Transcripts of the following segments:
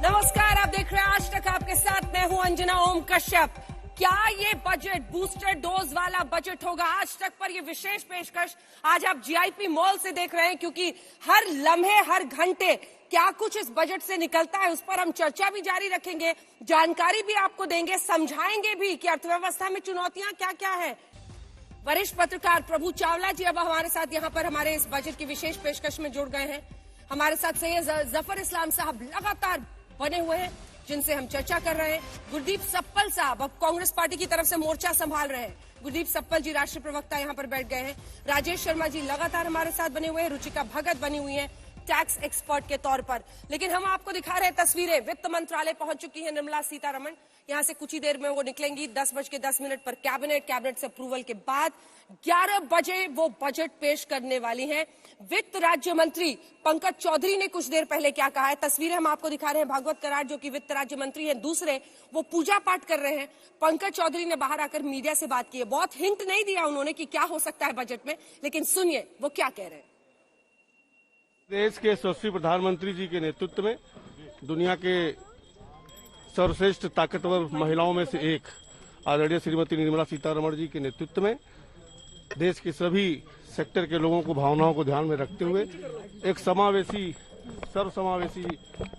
नमस्कार, आप देख रहे हैं आज तक आपके साथ मैं हूं अंजना ओम कश्यप। क्या ये बजट बूस्टर डोज वाला बजट होगा? आज तक पर ये विशेष पेशकश आज आप जीआईपी मॉल से देख रहे हैं, क्योंकि हर लम्हे हर घंटे क्या कुछ इस बजट से निकलता है उस पर हम चर्चा भी जारी रखेंगे, जानकारी भी आपको देंगे, समझाएंगे भी कि अर्थव्यवस्था में चुनौतियां क्या क्या है। वरिष्ठ पत्रकार प्रभु चावला जी अब हमारे साथ यहाँ पर हमारे इस बजट की विशेष पेशकश में जुड़ गए हैं। हमारे साथ सैयद जफर इस्लाम साहब लगातार बने हुए हैं, जिनसे हम चर्चा कर रहे हैं। गुरदीप सप्पल साहब अब कांग्रेस पार्टी की तरफ से मोर्चा संभाल रहे हैं। गुरदीप सप्पल जी राष्ट्रीय प्रवक्ता यहाँ पर बैठ गए हैं। राजेश शर्मा जी लगातार हमारे साथ बने हुए हैं। रुचिका भगत बनी हुई है टैक्स एक्सपर्ट के तौर पर। लेकिन हम आपको दिखा रहे हैं तस्वीरें। वित्त मंत्रालय पहुंच चुकी है निर्मला सीतारमण। यहां से कुछ ही देर में वो निकलेंगी। 10:10 पर कैबिनेट से अप्रूवल के बाद 11 बजे वो बजट पेश करने वाली हैं। वित्त राज्य मंत्री पंकज चौधरी ने कुछ देर पहले क्या कहा है, तस्वीरें हम आपको दिखा रहे हैं। भागवत कराड़ जो कि वित्त राज्य मंत्री हैं, दूसरे वो पूजा पाठ कर रहे हैं। पंकज चौधरी ने बाहर आकर मीडिया से बात की है। बहुत हिंट नहीं दिया उन्होंने कि क्या हो सकता है बजट में, लेकिन सुनिए वो क्या कह रहे हैं। देश के यशस्वी प्रधानमंत्री जी के नेतृत्व में दुनिया के सर्वश्रेष्ठ ताकतवर महिलाओं में से एक आदरणीय श्रीमती निर्मला सीतारमण जी के नेतृत्व में देश के सभी सेक्टर के लोगों को भावनाओं को ध्यान में रखते हुए एक समावेशी सर्वसमावेशी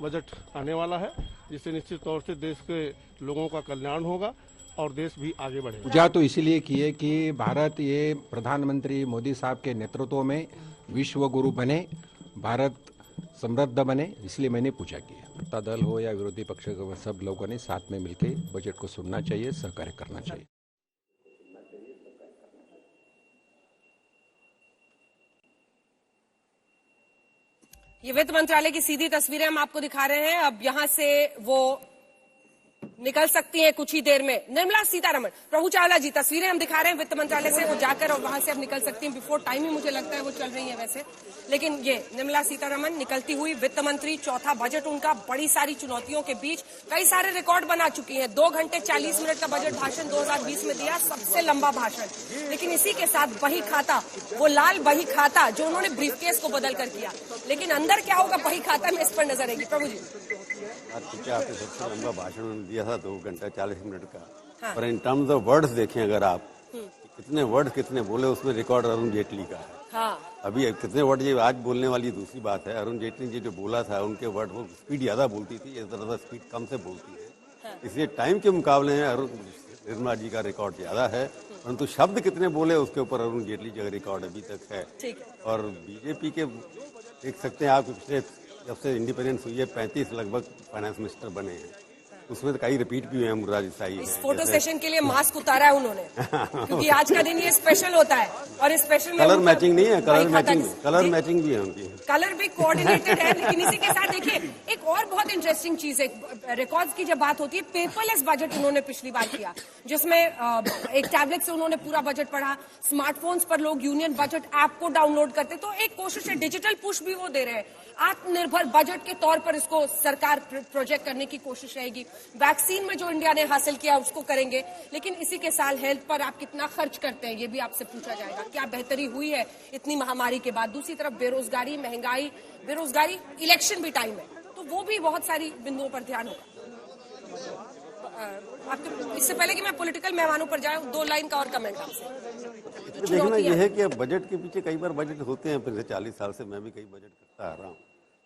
बजट आने वाला है, जिससे निश्चित तौर से देश के लोगों का कल्याण होगा और देश भी आगे बढ़ेगा। पूजा तो इसलिए की है कि भारत ये प्रधानमंत्री मोदी साहब के नेतृत्व में विश्व गुरु बने, भारत समृद्ध बने, इसलिए मैंने पूजा की है। सत्ता दल हो या विरोधी पक्ष के सब लोगों ने साथ में मिलकर बजट को सुनना चाहिए, सहकार्य करना चाहिए। ये वित्त मंत्रालय की सीधी तस्वीरें हम आपको दिखा रहे हैं। अब यहां से वो निकल सकती हैं कुछ ही देर में निर्मला सीतारमण। प्रभु चावला जी तस्वीरें हम दिखा रहे हैं वित्त मंत्रालय से, वो जाकर और वहां से अब निकल सकती हैं। बिफोर टाइम ही मुझे लगता है वो चल रही है वैसे, लेकिन ये निर्मला सीतारमण निकलती हुई वित्त मंत्री, चौथा बजट उनका, बड़ी सारी चुनौतियों के बीच कई सारे रिकॉर्ड बना चुकी है। 2 घंटे 40 मिनट का बजट भाषण 2020 में दिया, सबसे लंबा भाषण। लेकिन इसी के साथ बही खाता, वो लाल बही खाता जो उन्होंने ब्रीफकेस को बदल कर किया, लेकिन अंदर क्या होगा बही खाता में, इस पर नजर रहेगी। प्रभु जी आपने सबसे लंबा भाषण दिया था 2 घंटा 40 मिनट का। हाँ। पर इन टर्म्स ऑफ वर्ड्स देखें अगर आप, कितने वर्ड कितने बोले, उसमें रिकॉर्ड अरुण जेटली का है। हाँ। अभी कितने वर्ड ये आज बोलने वाली दूसरी बात है। अरुण जेटली जी जो बोला था उनके वर्ड, वो स्पीड ज्यादा बोलती थी, इस तरह स्पीड कम से बोलती है। हाँ। इसलिए टाइम के मुकाबले में अरुण निर्मला जी का रिकॉर्ड ज्यादा है, परंतु शब्द कितने बोले उसके ऊपर अरुण जेटली जी का रिकॉर्ड अभी तक है। और बीजेपी के देख सकते हैं आप, पिछले जब से इंडिपेंडेंस हुई है 35 लगभग फाइनेंस मिनिस्टर बने हैं, उसमें तो कई रिपीट भी हुए हैं। मुराद देसाई इस फोटो सेशन के लिए मास्क उतारा है उन्होंने, क्योंकि आज का दिन ये स्पेशल होता है और इस स्पेशल में कलर मैचिंग नहीं है, कलर मैचिंग भी है उनकी, कलर भी कोऑर्डिनेटेड है। लेकिन इसी के साथ देखिए एक और बहुत इंटरेस्टिंग चीज है, रिकॉर्ड्स की जब बात होती है, पेपरलेस बजट उन्होंने पिछली बार किया, जिसमें एक टैबलेट से उन्होंने पूरा बजट पढ़ा। स्मार्टफोन्स पर लोग यूनियन बजट ऐप को डाउनलोड करते, तो एक कोशिश है, डिजिटल पुश भी वो दे रहे हैं। आत्मनिर्भर बजट के तौर पर इसको सरकार प्रोजेक्ट करने की कोशिश रहेगी। वैक्सीन में जो इंडिया ने हासिल किया उसको करेंगे, लेकिन इसी के साल हेल्थ पर आप कितना खर्च करते हैं ये भी आपसे पूछा जाएगा। क्या बेहतरी हुई है इतनी महामारी के बाद? दूसरी तरफ बेरोजगारी, महंगाई, बेरोजगारी, इलेक्शन भी टाइम है, तो वो भी बहुत सारी बिंदुओं पर ध्यान होगा। आपके इससे पहले कि मैं पॉलिटिकल मेहमानों पर जाऊं, 2 लाइन का और कमेंट आपसे। देखना यह है कि अब बजट के पीछे कई बार बजट होते हैं, पिछले 40 साल से मैं भी कई बजट करता आ रहा हूँ।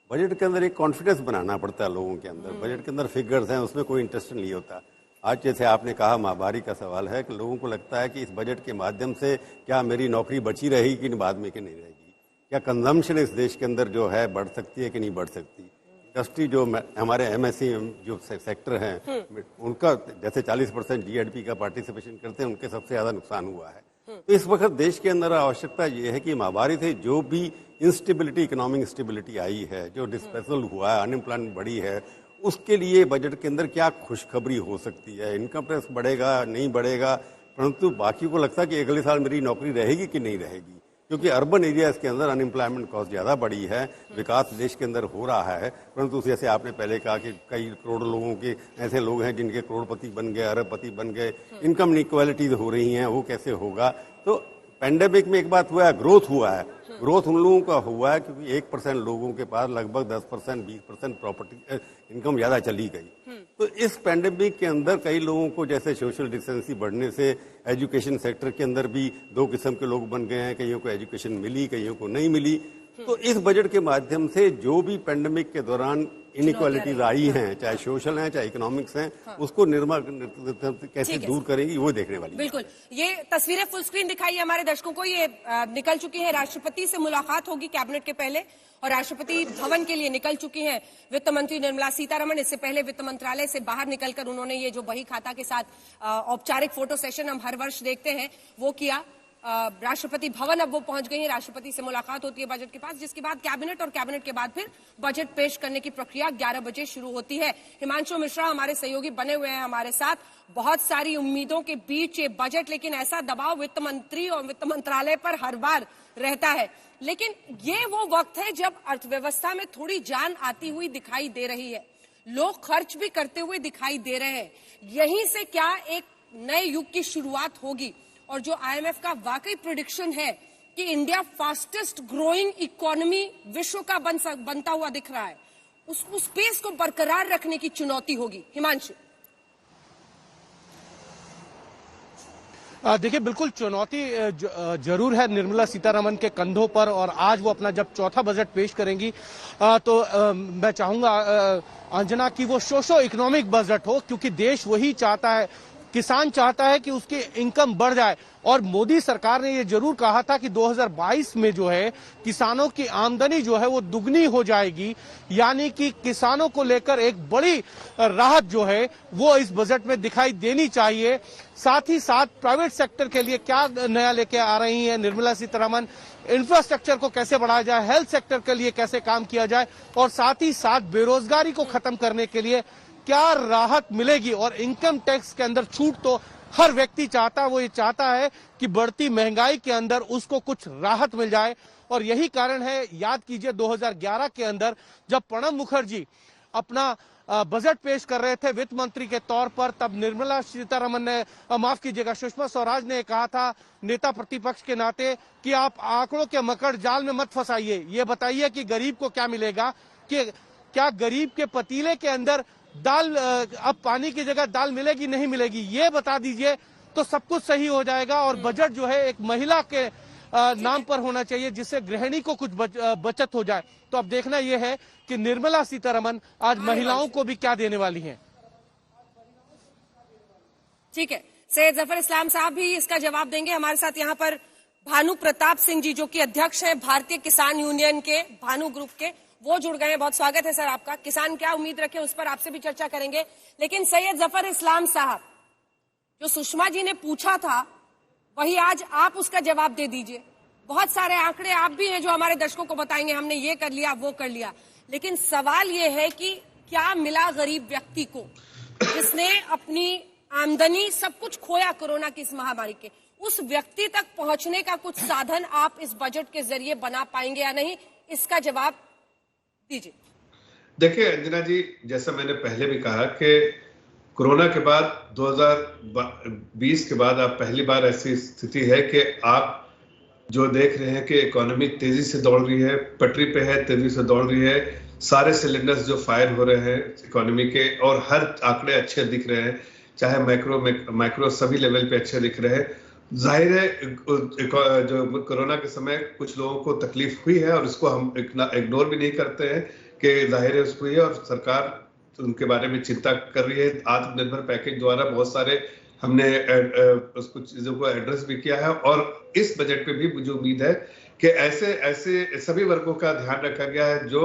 बजट के अंदर एक कॉन्फिडेंस बनाना पड़ता है लोगों के अंदर। बजट के अंदर फिगर्स हैं, उसमें कोई इंटरेस्ट नहीं होता। आज जैसे आपने कहा महामारी का सवाल है कि लोगों को लगता है कि इस बजट के माध्यम से क्या मेरी नौकरी बची रहेगी कि बाद में कि नहीं रहेगी, क्या कंजम्पशन इस देश के अंदर जो है बढ़ सकती है कि नहीं बढ़ सकती। इंडस्ट्री जो हमारे एमएसई जो सेक्टर हैं उनका जैसे 40% जीएडपी का पार्टिसिपेशन करते हैं, उनके सबसे ज्यादा नुकसान हुआ है। तो इस वक्त देश के अंदर आवश्यकता ये है कि महामारी से जो भी इंस्टेबिलिटी, इकोनॉमिक इंस्टेबिलिटी आई है, जो डिस्पेसल हुआ है, अनएम्प्लॉयमेंट बढ़ी है, उसके लिए बजट के अंदर क्या खुशखबरी हो सकती है। इनकम टैक्स बढ़ेगा नहीं बढ़ेगा, परंतु बाकी को लगता है कि अगले साल मेरी नौकरी रहेगी कि नहीं रहेगी, क्योंकि अर्बन एरियाज के अंदर अनएम्प्लॉयमेंट कॉस्ट ज्यादा बढ़ी है। विकास देश के अंदर हो रहा है, परंतु जैसे आपने पहले कहा कि कई करोड़ लोगों के ऐसे लोग हैं जिनके करोड़पति बन गए, अरबपति बन गए, इनकम इनइक्वालिटीज हो रही हैं, वो कैसे होगा। तो पैंडेमिक में एक बात हुआ है, ग्रोथ हुआ है। ग्रोथ उन लोगों का हुआ है क्योंकि 1% लोगों के पास लगभग 10%, 20% प्रॉपर्टी इनकम ज्यादा चली गई। तो इस पैंडेमिक के अंदर कई लोगों को, जैसे सोशल डिस्टेंसिंग बढ़ने से एजुकेशन सेक्टर के अंदर भी दो किस्म के लोग बन गए हैं, कईयों को एजुकेशन मिली, कईयों को नहीं मिली। तो इस बजट के माध्यम से जो भी पैंडेमिक के दौरान इनइक्वालिटीज आई हैं, चाहे सोशल हैं चाहे इकोनॉमिक्स हैं, उसको कैसे दूर करेंगी वो देखने वाली। बिल्कुल, ये तस्वीरें फुल स्क्रीन दिखाई है हमारे दर्शकों को। ये निकल चुकी है, राष्ट्रपति से मुलाकात होगी कैबिनेट के पहले और राष्ट्रपति भवन के लिए निकल चुकी हैं वित्त मंत्री निर्मला सीतारमण। इससे पहले वित्त मंत्रालय से बाहर निकलकर उन्होंने ये जो बही खाता के साथ औपचारिक फोटो सेशन हम हर वर्ष देखते हैं वो किया। राष्ट्रपति भवन अब वो पहुंच गई हैं, राष्ट्रपति से मुलाकात होती है बजट के पास, जिसके बाद कैबिनेट और कैबिनेट के बाद फिर बजट पेश करने की प्रक्रिया 11 बजे शुरू होती है। हिमांशु मिश्रा हमारे सहयोगी बने हुए हैं हमारे साथ। बहुत सारी उम्मीदों के बीच ये बजट, लेकिन ऐसा दबाव वित्त मंत्री और वित्त मंत्रालय पर हर बार रहता है। लेकिन ये वो वक्त है जब अर्थव्यवस्था में थोड़ी जान आती हुई दिखाई दे रही है, लोग खर्च भी करते हुए दिखाई दे रहे हैं। यहीं से क्या एक नए युग की शुरुआत होगी? और जो आईएमएफ का वाकई प्रेडिक्शन है कि इंडिया फास्टेस्ट ग्रोइंग इकोनॉमी विश्व का बनता हुआ दिख रहा है, उस पेस को बरकरार रखने की चुनौती होगी। हिमांशु, देखिए बिल्कुल चुनौती जरूर है निर्मला सीतारमण के कंधों पर, और आज वो अपना जब चौथा बजट पेश करेंगी तो मैं चाहूंगा अंजना की वो सोशो इकोनॉमिक बजट हो, क्योंकि देश वही चाहता है, किसान चाहता है कि उसकी इनकम बढ़ जाए। और मोदी सरकार ने ये जरूर कहा था कि 2022 में जो है किसानों की आमदनी जो है वो दुगनी हो जाएगी, यानी कि किसानों को लेकर एक बड़ी राहत जो है वो इस बजट में दिखाई देनी चाहिए। साथ ही साथ प्राइवेट सेक्टर के लिए क्या नया लेके आ रही है निर्मला सीतारमण, इंफ्रास्ट्रक्चर को कैसे बढ़ाया जाए, हेल्थ सेक्टर के लिए कैसे काम किया जाए, और साथ ही साथ बेरोजगारी को खत्म करने के लिए क्या राहत मिलेगी। और इनकम टैक्स के अंदर छूट तो हर व्यक्ति चाहता है, वो ये चाहता है कि बढ़ती महंगाई के अंदर उसको कुछ राहत मिल जाए। और यही कारण है, याद कीजिए 2011 के अंदर जब प्रणब मुखर्जी अपना बजट पेश कर रहे थे वित्त मंत्री के तौर पर, तब निर्मला सीतारमण ने, माफ कीजिएगा सुषमा स्वराज ने कहा था नेता प्रतिपक्ष के नाते कि आप आंकड़ों के मकड़ जाल में मत फंसाइए, ये बताइए कि गरीब को क्या मिलेगा, कि क्या गरीब के पतीले के अंदर दाल अब पानी की जगह दाल मिलेगी नहीं मिलेगी, ये बता दीजिए तो सब कुछ सही हो जाएगा। और बजट जो है एक महिला के नाम पर होना चाहिए, जिससे गृहिणी को कुछ बचत हो जाए। तो अब देखना यह है कि निर्मला सीतारमण आज महिलाओं को भी क्या देने वाली हैं। ठीक है, सैयद जफर इस्लाम साहब भी इसका जवाब देंगे। हमारे साथ यहाँ पर भानु प्रताप सिंह जी, जो कि अध्यक्ष है भारतीय किसान यूनियन के भानु ग्रुप के, वो जुड़ गए हैं। बहुत स्वागत है सर आपका। किसान क्या उम्मीद रखे उस पर आपसे भी चर्चा करेंगे। लेकिन सैयद जफर इस्लाम साहब, जो सुषमा जी ने पूछा था वही आज आप उसका जवाब दे दीजिए। बहुत सारे आंकड़े आप भी हैं जो हमारे दर्शकों को बताएंगे, हमने ये कर लिया वो कर लिया, लेकिन सवाल ये है कि क्या मिला गरीब व्यक्ति को जिसने अपनी आमदनी सब कुछ खोया कोरोना की इस महामारी के, उस व्यक्ति तक पहुंचने का कुछ साधन आप इस बजट के जरिए बना पाएंगे या नहीं, इसका जवाब दीजिए। देखिए अंजना जी, जैसा मैंने पहले भी कहा कि कोरोना के बाद 2020 के बाद अब पहली बार ऐसी स्थिति है कि आप जो देख रहे हैं कि इकोनॉमी तेजी से दौड़ रही है, पटरी पे है, तेजी से दौड़ रही है, सारे सिलेंडर्स जो फायर हो रहे हैं इकोनॉमी के, और हर आंकड़े अच्छे दिख रहे हैं, चाहे माइक्रो सभी लेवल पे अच्छे दिख रहे हैं। जाहिर है जो कोरोना के समय कुछ लोगों को तकलीफ हुई है और इसको हम इग्नोर भी नहीं करते हैं कि जाहिर है उसको हुई है, और सरकार उनके बारे में चिंता कर रही है। आत्मनिर्भर पैकेज द्वारा बहुत सारे हमने उसको चीजों को एड्रेस भी किया है, और इस बजट पे भी मुझे उम्मीद है कि ऐसे सभी वर्गों का ध्यान रखा गया है जो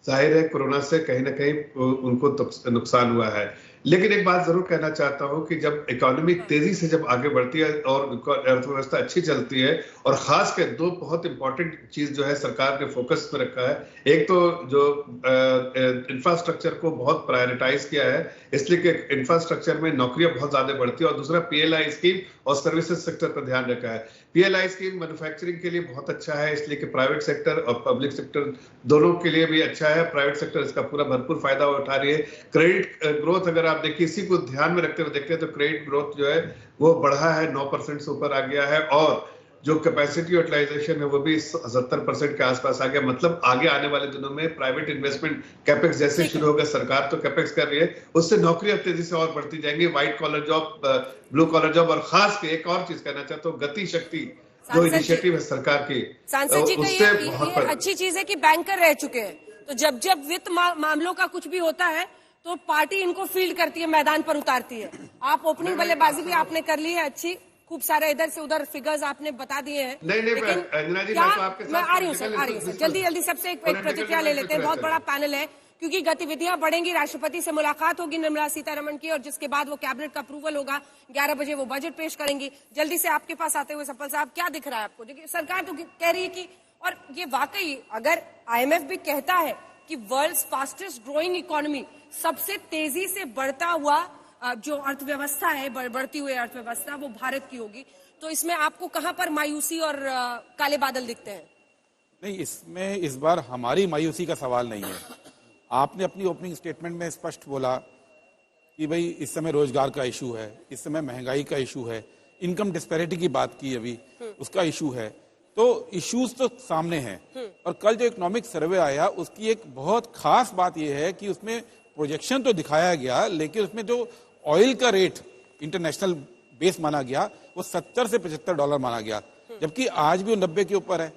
जाहिर है कोरोना से कहीं ना कहीं उनको नुकसान हुआ है। लेकिन एक बात जरूर कहना चाहता हूं कि जब इकोनॉमी तेजी से जब आगे बढ़ती है और अर्थव्यवस्था अच्छी चलती है, और खास कर दो बहुत इंपॉर्टेंट चीज जो है सरकार ने फोकस में रखा है, एक तो जो इंफ्रास्ट्रक्चर को बहुत प्रायोरिटाइज किया है इसलिए कि इंफ्रास्ट्रक्चर में नौकरियां बहुत ज्यादा बढ़ती है, और दूसरा पीएलआई स्कीम और सर्विसेज सेक्टर पर ध्यान रखा है। पीएलआई स्कीम मैन्युफैक्चरिंग के लिए बहुत अच्छा है, इसलिए कि प्राइवेट सेक्टर और पब्लिक सेक्टर दोनों के लिए भी अच्छा है। प्राइवेट सेक्टर इसका पूरा भरपूर फायदा उठा रही है। क्रेडिट ग्रोथ अगर आप देखिए, इसी को ध्यान में रखते हुए देखते हैं तो क्रेडिट ग्रोथ जो है वो बढ़ा है, 9% से ऊपर आ गया है, और जो कैपेसिटी यूटिलाइजेशन है वो भी 70% के आसपास आ गया। मतलब आगे आने वाले दिनों में प्राइवेट इन्वेस्टमेंट कैपेक्स जैसे शुरू होगा, सरकार तो कैपेक्स कर रही है, उससे नौकरियां तेजी से और बढ़ती जाएंगी। White collar job, blue collar job, और खास के एक और चीज कहना चाहता हूँ, गति शक्ति जो इनिशिएटिव है सरकार की, सांसद जी का उससे ये अच्छी चीज है कि बैंकर रह चुके हैं, तो जब वित्त मामलों का कुछ भी होता है तो पार्टी इनको फील्ड करती है, मैदान पर उतारती है। आप ओपनिंग बल्लेबाजी भी आपने कर ली है अच्छी, खूब सारे इधर से उधर फिगर्स आपने बता दिए हैं। नहीं अंजना जी, मैं आ रही हूँ सर, जल्दी सबसे एक प्रतिक्रिया ले लेते हैं। बहुत बड़ा पैनल है क्योंकि गतिविधियां बढ़ेंगी, राष्ट्रपति से मुलाकात होगी निर्मला सीतारमण की, और जिसके बाद वो कैबिनेट का अप्रूवल होगा, 11 बजे वो बजट पेश करेंगी। जल्दी से आपके पास आते हुए सफल साहब, क्या दिख रहा है आपको? देखिए सरकार तो कह रही है कि, और ये वाकई अगर IMF भी कहता है कि वर्ल्ड्स फास्टेस्ट ग्रोइंग इकोनॉमी, सबसे तेजी से बढ़ता हुआ जो अर्थव्यवस्था है, बढ़ती हुई अर्थव्यवस्था, वो भारत की होगी, तो इसमें आपको कहां पर मायूसी और काले बादल दिखते हैं? नहीं, इसमें इस बार हमारी मायूसी का सवाल नहीं है। आपने अपनी ओपनिंग स्टेटमेंट में स्पष्ट बोला कि भाई इस समय रोजगार का इशू है, इस समय महंगाई का इशू है, इनकम डिस्पैरिटी की बात की अभी, उसका इशू है, तो इश्यूज तो सामने हैं। और कल जो इकोनॉमिक सर्वे आया उसकी एक बहुत खास बात यह है कि उसमें प्रोजेक्शन तो दिखाया गया, लेकिन उसमें जो ऑयल का रेट इंटरनेशनल बेस माना गया वो 70 से $75 माना गया, जबकि आज भी वो 90 के ऊपर है।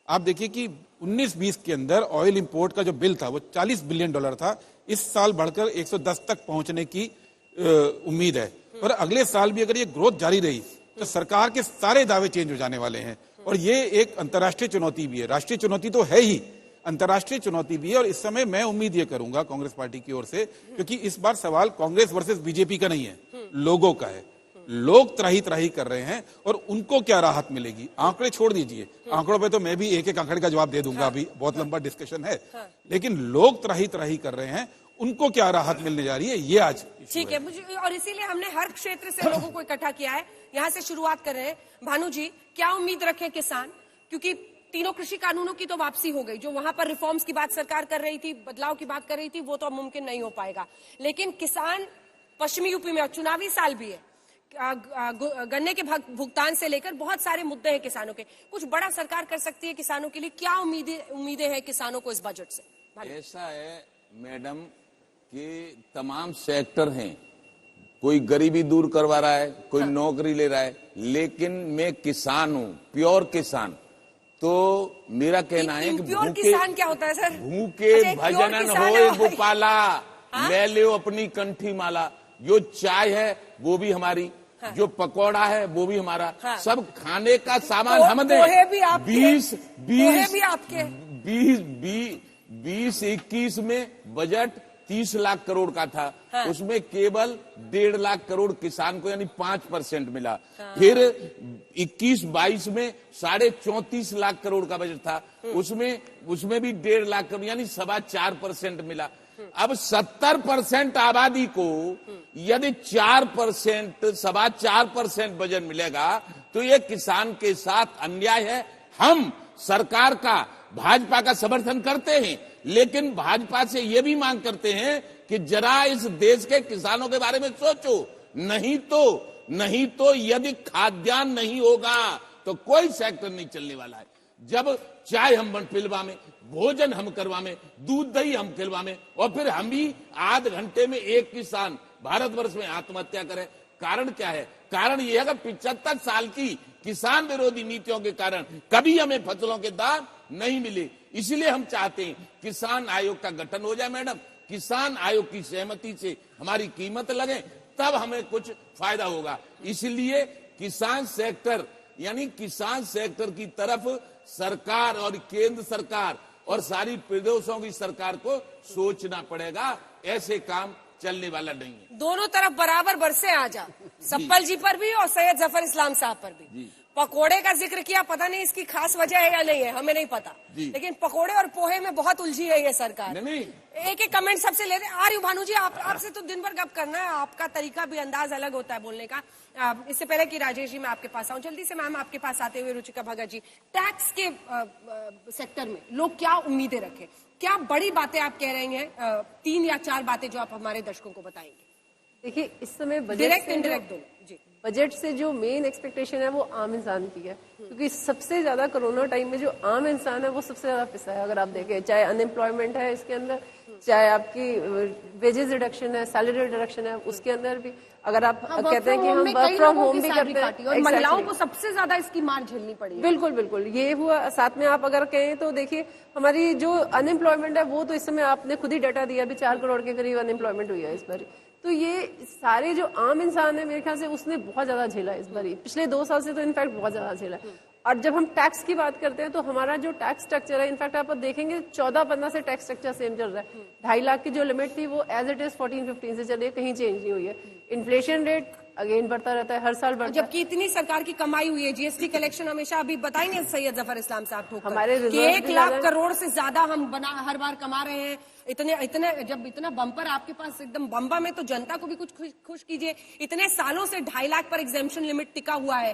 आप देखिए कि 19-20 के अंदर ऑयल इंपोर्ट का जो बिल था वो $40 बिलियन था, इस साल बढ़कर 110 तक पहुंचने की उम्मीद है। और अगले साल भी अगर ये ग्रोथ जारी रही तो सरकार के सारे दावे चेंज हो जाने वाले हैं। और ये एक अंतर्राष्ट्रीय चुनौती भी है, राष्ट्रीय चुनौती तो है ही, अंतर्राष्ट्रीय चुनौती भी है। और इस समय मैं उम्मीद ये करूंगा कांग्रेस पार्टी की ओर से, क्योंकि इस बार सवाल कांग्रेस वर्सेस बीजेपी का नहीं है, लोगों का है। लोग त्राही कर रहे हैं और उनको क्या राहत मिलेगी। आंकड़े छोड़ दीजिए, आंकड़ों पे तो मैं भी एक आंकड़े का जवाब दे दूंगा, अभी बहुत लंबा डिस्कशन है, लेकिन लोग त्राही कर रहे हैं, उनको क्या राहत मिलने जा रही है, ये आज ठीक है। मुझे और इसीलिए हमने हर क्षेत्र से लोगों को इकट्ठा किया है, यहाँ से शुरुआत कर रहे हैं। भानु जी, क्या उम्मीद रखें किसान, क्योंकि तीनों कृषि कानूनों की तो वापसी हो गई, जो वहां पर रिफॉर्म्स की बात सरकार कर रही थी, बदलाव की बात कर रही थी, वो तो अब मुमकिन नहीं हो पाएगा, लेकिन किसान पश्चिमी यूपी में, चुनावी साल भी है, गन्ने के भुगतान से लेकर बहुत सारे मुद्दे हैं किसानों के, कुछ बड़ा सरकार कर सकती है किसानों के लिए, क्या उम्मीदें हैं किसानों को इस बजट से? ऐसा है मैडम कि तमाम सेक्टर हैं, कोई गरीबी दूर करवा रहा है, कोई नौकरी ले रहा है, लेकिन मैं किसान हूँ, प्योर किसान, तो मेरा कहना है कि प्योर किसान क्या होता है सर? भूखे भजनन होए गोपाला, ले लो अपनी कंठी माला। जो चाय है वो भी हमारी, जो पकौड़ा है वो भी हमारा, सब खाने का सामान हम दें। 20-21 में बजट 30 लाख करोड़ का था, उसमें केवल 1.5 लाख करोड़ किसान को यानी 5% मिला। फिर 21-22 में 34.5 लाख करोड़ का बजट था, उसमें भी 1.5 लाख करोड़ यानी 4.25% मिला। अब 70% आबादी को यदि 4%, 4.25% बजट मिलेगा तो ये किसान के साथ अन्याय है। हम सरकार का, भाजपा का समर्थन करते हैं, लेकिन भाजपा से ये भी मांग करते हैं कि जरा इस देश के किसानों के बारे में सोचो, नहीं तो यदि खाद्यान्न नहीं होगा तो कोई सेक्टर नहीं चलने वाला है। जब चाय हम पिलवावे, भोजन हम करवावे, दूध दही हम खिलवावे, और फिर हम भी आध घंटे में एक किसान भारतवर्ष में आत्महत्या करे, कारण क्या है? कारण यह है कि 75 साल की किसान विरोधी नीतियों के कारण कभी हमें फसलों के दाम नहीं मिले। इसलिए हम चाहते हैं किसान आयोग का गठन हो जाए मैडम, किसान आयोग की सहमति से हमारी कीमत लगे, तब हमें कुछ फायदा होगा। इसलिए किसान सेक्टर यानी किसान सेक्टर की तरफ सरकार और केंद्र सरकार और सारी प्रदेशों की सरकार को सोचना पड़ेगा, ऐसे काम चलने वाला नहीं है। दोनों तरफ बराबर बरसे आ जा, सप्पल जी पर भी और सैयद जफर इस्लाम साहब पर भी। पकोड़े का जिक्र किया, पता नहीं इसकी खास वजह है या नहीं है, हमें नहीं पता, लेकिन पकोड़े और पोहे में बहुत उलझी है ये सरकार। एक एक कमेंट सबसे लेते हैं। आ रही हूँ भानु जी, आपसे तो दिन भर गप करना है, आपका तरीका भी अंदाज अलग होता है बोलने का। इससे पहले कि राजेश जी मैं आपके पास आऊं, जल्दी से मैम आपके पास आते हुए रुचिका भगत जी, टैक्स के सेक्टर में लोग क्या उम्मीदें रखें, क्या बड़ी बातें आप कह रही हैं, 3 या 4 बातें जो आप हमारे दर्शकों को बताएंगे? देखिए इस समय डायरेक्ट इंडायरेक्ट दोनों जी। बजट से जो मेन एक्सपेक्टेशन है वो आम इंसान की है, क्योंकि सबसे ज्यादा कोरोना टाइम में जो आम इंसान है वो सबसे ज्यादा पिसा है। अगर आप देखें, चाहे अनएम्प्लॉयमेंट है इसके अंदर, चाहे आपकी वेजेस रिडक्शन है, सैलरी रिडक्शन है, उसके अंदर भी अगर आप कहते हैं कि हम वर्क फ्रॉम होम भी करते हैं, और महिलाओं को सबसे ज्यादा इसकी मार झेलनी पड़ी। बिल्कुल बिल्कुल, ये हुआ। साथ में आप अगर कहें तो देखिए, हमारी जो अनएम्प्लॉयमेंट है वो तो इस समय आपने खुद ही डाटा दिया, अभी 4 करोड़ के करीब अनएम्प्लॉयमेंट हुई है इस बार। तो ये सारे जो आम इंसान है, मेरे ख्याल से उसने बहुत ज्यादा झेला इस बार, पिछले 2 साल से तो इनफैक्ट बहुत ज्यादा झेला। और जब हम टैक्स की बात करते हैं तो हमारा जो टैक्स स्ट्रक्चर है, इनफैक्ट आप देखेंगे 14-15 से टैक्स स्ट्रक्चर सेम चल रहा है। 2.5 लाख की जो लिमिट थी वो एज इट इज 14-15 से चली है, कहीं चेंज नहीं हुई है। इन्फ्लेशन रेट अगेन बढ़ता रहता है, हर साल बढ़ता है। जबकि इतनी सरकार की कमाई हुई है, जीएसटी कलेक्शन हमेशा, अभी बताएंगे सैयद जफर इस्लाम साहब ठोकर, हमारे कि 1 लाख करोड़ से ज्यादा हम हर बार कमा रहे हैं। जब इतना बम्पर आपके पास एकदम बम्बा में, तो जनता को भी कुछ खुश कीजिए। इतने सालों से 2.5 लाख पर एग्जेम्पशन लिमिट टिका हुआ है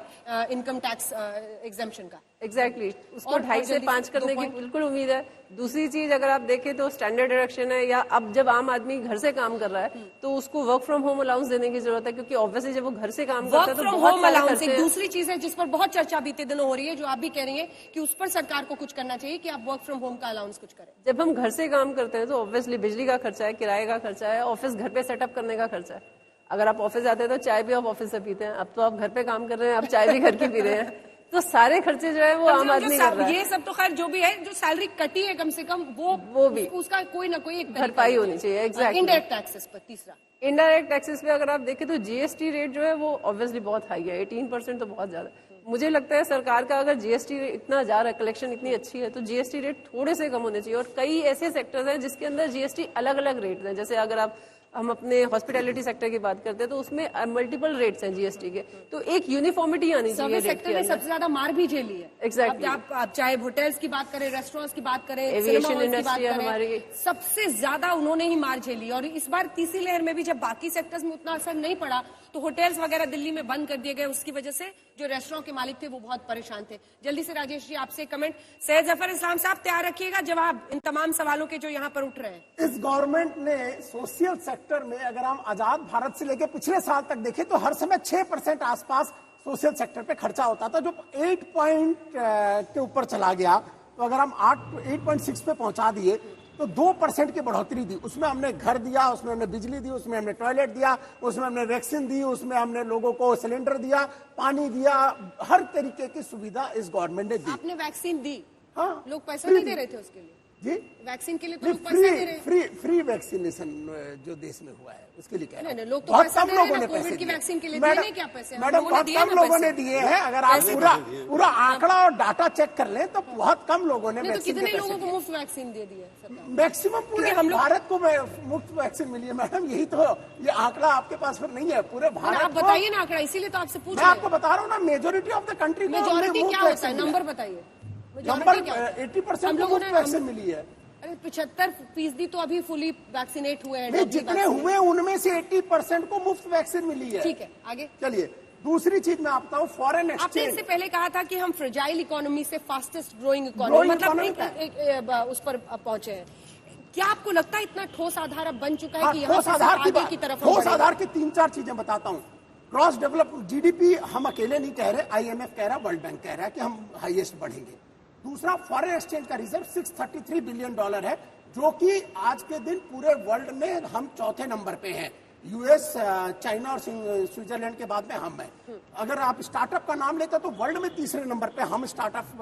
इनकम टैक्स एग्जेम्पशन का। एग्जैक्टली, उसको 2.5 से 5 करने की बिल्कुल उम्मीद है। दूसरी चीज अगर आप देखें तो स्टैंडर्ड डिडक्शन है, या अब जब आम आदमी घर से काम कर रहा है तो उसको वर्क फ्रॉम होम अलाउंस देने की जरूरत है, क्योंकि ऑब्वियसली जब वो घर से काम करता है तो बहुत सारे अलाउंस खर्चे एक दूसरी चीज है जिस पर बहुत चर्चा बीते दिनों हो रही है, जो आप भी कह रही है कि उस पर सरकार को कुछ करना चाहिए कि आप वर्क फ्रॉम होम का अलाउंस कुछ करें। जब हम घर से काम करते हैं तो ऑब्वियसली बिजली का खर्चा है, किराए का खर्चा है, ऑफिस घर पे सेटअप करने का खर्चा है। अगर आप ऑफिस जाते हैं तो चाय भी आप ऑफिस से पीते हैं, अब तो आप घर पे काम कर रहे हैं, आप चाय भी घर की पी रहे हैं। तो सारे खर्चे जो है वो आम आदमी कर रहा है। ये सब तो खैर जो भी है, जो सैलरी कटी है कम से कम वो भी उसका कोई ना कोई एक भरपाई होनी चाहिए। एग्जैक्टली। इनडायरेक्ट टैक्सेस पर तीसरा, इनडायरेक्ट टैक्सेस पे अगर आप देखें तो जीएसटी रेट जो है वो ऑब्वियसली बहुत हाई है, 18% तो बहुत ज्यादा। मुझे लगता है सरकार का अगर जीएसटी इतना जा रहा है, कलेक्शन इतनी अच्छी है, तो जीएसटी रेट थोड़े से कम होने चाहिए। और कई ऐसे सेक्टर्स हैं जिसके अंदर जीएसटी अलग अलग रेट हैं, जैसे अगर हम अपने हॉस्पिटैलिटी सेक्टर की बात करते हैं तो उसमें मल्टीपल रेट्स हैं जीएसटी के, तो एक यूनिफॉर्मिटी आनी चाहिए। सेक्टर ने सबसे ज्यादा मार भी झेली है। एग्जैक्टली। आप चाहे होटल्स की बात करें, रेस्टोरेंट्स की बात करें, एविएशन इंडस्ट्री हमारी, सबसे ज्यादा उन्होंने ही मार झेली। और इस बार तीसरी लहर में भी जब बाकी सेक्टर्स में उतना असर नहीं पड़ा तो होटल्स वगैरह दिल्ली में बंद कर दिए गए, उसकी वजह से जो रेस्टोरेंट के मालिक थे वो बहुत परेशान थे। जल्दी से राजेश जी आपसे कमेंट। सैयद जफर इस्लाम साहब तैयार रखिएगा जवाब इन तमाम सवालों के जो यहाँ पर उठ रहे हैं। इस गवर्नमेंट ने सोशल सेक्टर में, अगर हम आजाद भारत से लेकर पिछले साल तक देखें तो हर समय 6% आसपास सोशल सेक्टर पे खर्चा होता था, जो 8 पॉइंट के ऊपर चला गया। तो अगर हम 8.6 पे पहुंचा दिए तो 2% की बढ़ोतरी दी। उसमें हमने घर दिया, उसमें हमने बिजली दी, उसमें हमने टॉयलेट दिया, उसमें हमने वैक्सीन दी, उसमें हमने लोगों को सिलेंडर दिया, पानी दिया, हर तरीके की सुविधा इस गवर्नमेंट ने दी। आपने वैक्सीन दी? हाँ, लोग पैसा नहीं दे रहे थे उसके लिए जी, वैक्सीन के लिए तो लोग पैसा दे रहे हैं। फ्री वैक्सीनेशन जो देश में हुआ है उसके लिए कह रहा हूं। लोग तो बहुत पैसा कम दे रहे लोगों हैं ने कोविड पैसे की दिए। वैक्सीन के लिए दिए नहीं क्या पैसे? मैडम बहुत कम लोगों ने दिए हैं। अगर आप पूरा आंकड़ा और डाटा चेक कर लें तो बहुत कम लोगों ने वैक्सीन। तो कितने लोगों को मुफ्त वैक्सीन दे दिया सरकार? मैक्सिमम पूरे भारत को मुफ्त वैक्सीन मिली है मैडम। यही तो, ये आंकड़ा आपके पास फिर नहीं है पूरे भारत। आप बताइए ना आंकड़ा, इसीलिए तो आपसे पूछ मैं आपको बता रहा हूँ ना, मेजोरिटी ऑफ द कंट्री को मेजोरिटी क्या होता है, नंबर बताइए। नंबर 80% को मुफ्त वैक्सीन मिली है। 75% तो अभी फुली वैक्सीनेट हुए हैं। जितने हुए उनमें से 80% को मुफ्त वैक्सीन मिली है। ठीक है, आगे चलिए। दूसरी चीज मैं आपको बताऊं, फॉरेन एक्सचेंज। आपने इससे पहले कहा था कि हम फ्रेजाइल इकोनॉमी से फास्टेस्ट ग्रोइंग इकोनॉमी, मतलब उस पर पहुंचे हैं। क्या आपको लगता है इतना ठोस आधार अब बन चुका है कि यहाँ से आगे की तरफ? ठोस आधार की 3-4 चीजें बताता हूँ। क्रॉस डेवलप जीडीपी हम अकेले नहीं कह रहे, IMF कह रहा है, वर्ल्ड बैंक कह रहा है कि हम हाईएस्ट बढ़ेंगे। दूसरा, फॉरेन एक्सचेंज का रिजर्व $633 बिलियन है, जो कि आज के दिन पूरे वर्ल्ड में हम 4थे नंबर पे हैं। यूएस, चाइना और स्विट्जरलैंड के बाद में हम हैं। अगर आप स्टार्टअप का नाम लेते तो वर्ल्ड में 3रे नंबर पे हम स्टार्टअप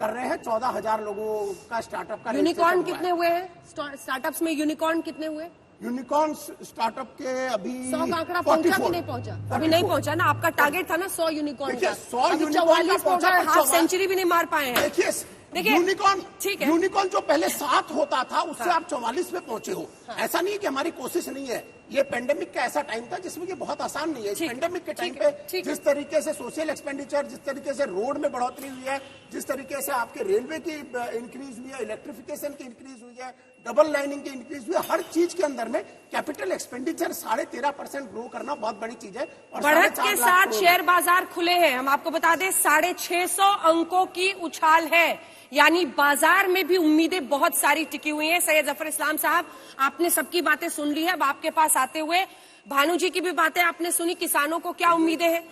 कर रहे हैं। 14,000 लोगों का स्टार्टअप का। यूनिकॉर्न कितने हुए हैं स्टार्टअप्स में? यूनिकॉर्न कितने हुए? यूनिकॉर्न स्टार्टअप के अभी 100 का आंकड़ा पहुंचा कि नहीं पहुंचा? अभी नहीं पहुंचा ना, आपका टारगेट था ना 100 यूनिकॉर्न का। 100 यूनिकॉर्न पहुंचा, हाफ सेंचुरी भी नहीं मार पाए हैं। देखिए यूनिकॉर्न, ठीक है, यूनिकॉर्न जो पहले 7 होता था उससे आप 44 पे पहुंचे हो। ऐसा नहीं है कि हमारी कोशिश नहीं है। ये पेंडेमिक का ऐसा टाइम था जिसमें ये बहुत आसान नहीं है। इस पेंडेमिक के टाइम पे जिस तरीके से सोशल एक्सपेंडिचर, जिस तरीके से रोड में बढ़ोतरी हुई है, जिस तरीके से आपके रेलवे की इंक्रीज हुई है, इलेक्ट्रिफिकेशन की इंक्रीज हुई है, डबल लाइनिंग की इंक्रीज हुई है, हर चीज के अंदर में कैपिटल एक्सपेंडिचर 13.5% ग्रो करना बहुत बड़ी चीज है। और बढ़त के साथ शेयर बाजार खुले हैं। हम आपको बता दें 650 अंकों की उछाल है। यानी बाजार में भी उम्मीदें बहुत सारी टिकी हुई हैं। सैयद जफर इस्लाम साहब, आपने सबकी बातें सुन ली है। अब आपके पास आते हुए भानु जी की भी बातें आपने सुनी, किसानों को क्या उम्मीदें हैं?